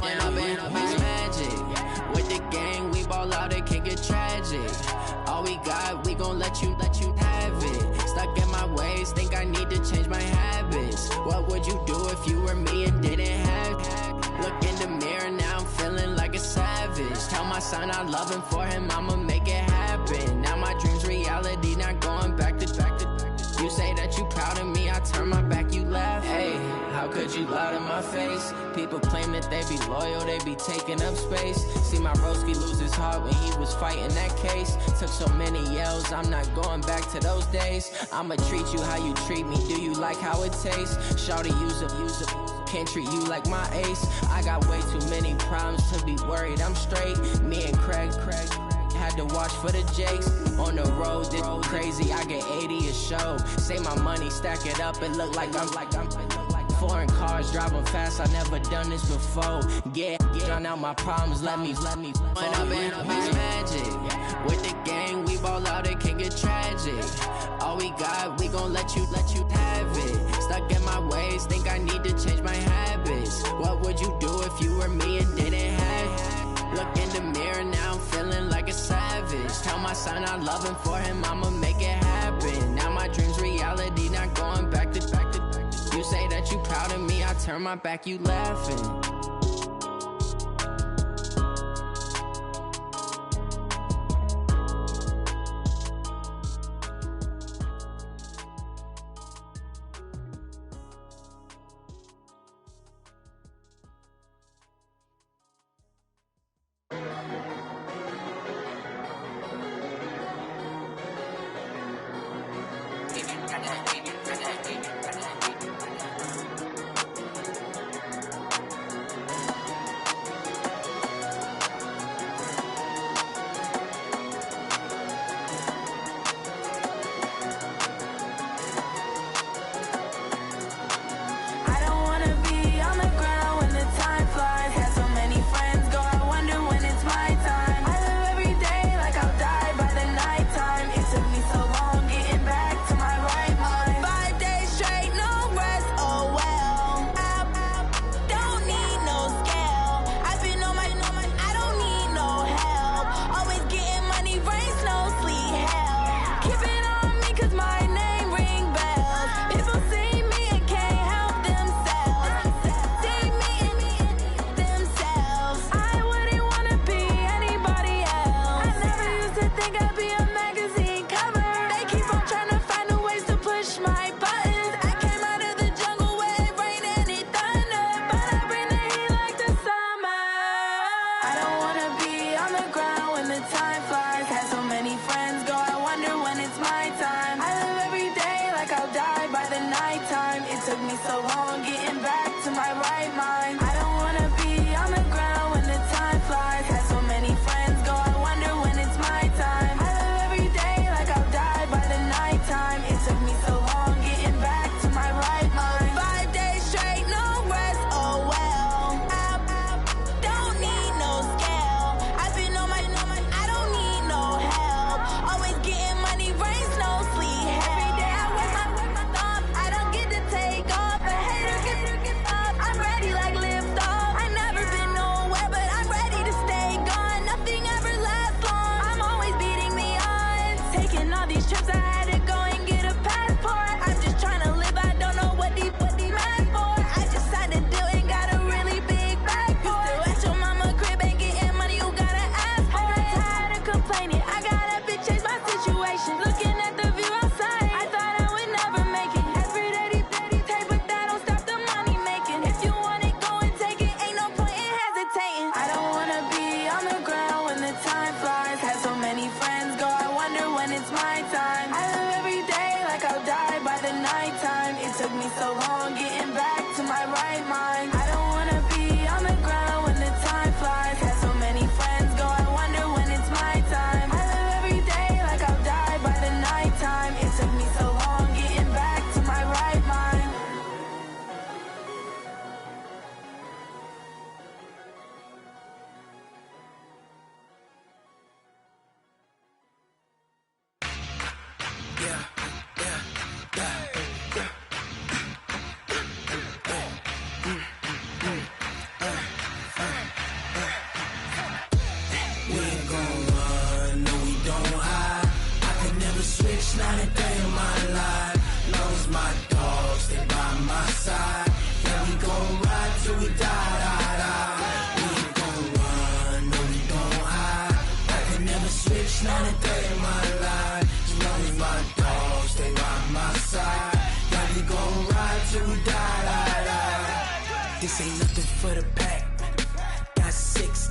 When up and up is magic. With the gang, we ball out, it can get tragic. All we got, we gon' let you have it. Stuck in my ways, think I need to change my habits. What would you do if you were me and didn't have it? Look in the mirror, now I'm feeling like a savage. Tell my my son I love him, for him I'ma make it happen. Now my dream's reality, not going back to. You say that you proud of me, I turn my back, you laugh. Hey, how could you lie to my face? People claim that they be loyal, they be taking up space. See my broski lose his heart when he was fighting that case. Took so many yells, I'm not going back to those days. I'ma treat you how you treat me, do you like how it tastes? Shawty, use up, can't treat you like my ace. I got way too many problems to be worried, I'm straight. Me and Craig had to watch for the Jakes. On the road, this crazy, I get 80 a show. Say my money, stack it up, it look like I'm foreign cars, driving fast, I never done this before. Get drown out my problems, let me When I've been magic. With the gang, we ball out, it can get tragic. All we got, we gon' let you have it. Stuck in my ways, think I need to change my habits. What would you do if you were me and didn't have it? Look in the mirror, now I'm feeling like a savage. Tell my son I love him, for him I'ma make it happen. Now my dream's reality, not going back to. You say that you proud of me, I turn my back, you laughing.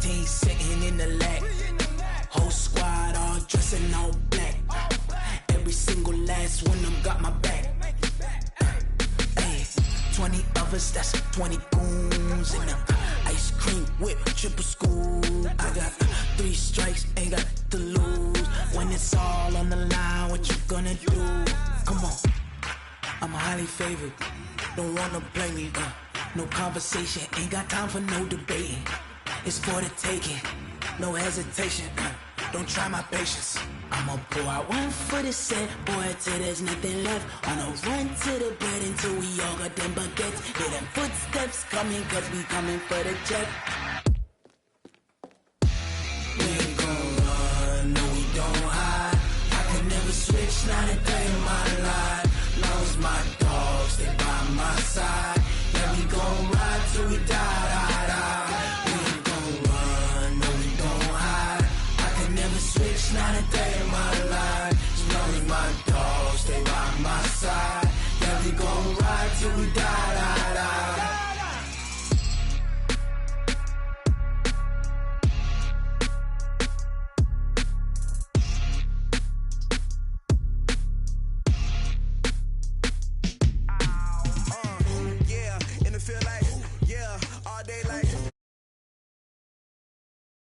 team sitting in the lag. Whole squad all dressing all black. Every single last one of them got my back. 20 of us, that's 20 goons in the ice cream whip, triple scoop. I got 3 strikes, ain't got to lose. When it's all on the line, what you gonna do? Come on, I'm highly favored. Don't wanna play me, no conversation, ain't got time for no debating. It's for the taking, no hesitation. Don't try my patience. I'ma pour out one for the set, boy, till there's nothing left. On a run to the bed until we all got them baguettes. Hear them footsteps coming, cause we coming for the jet. We ain't gon' run, no we don't hide. I can never switch, not a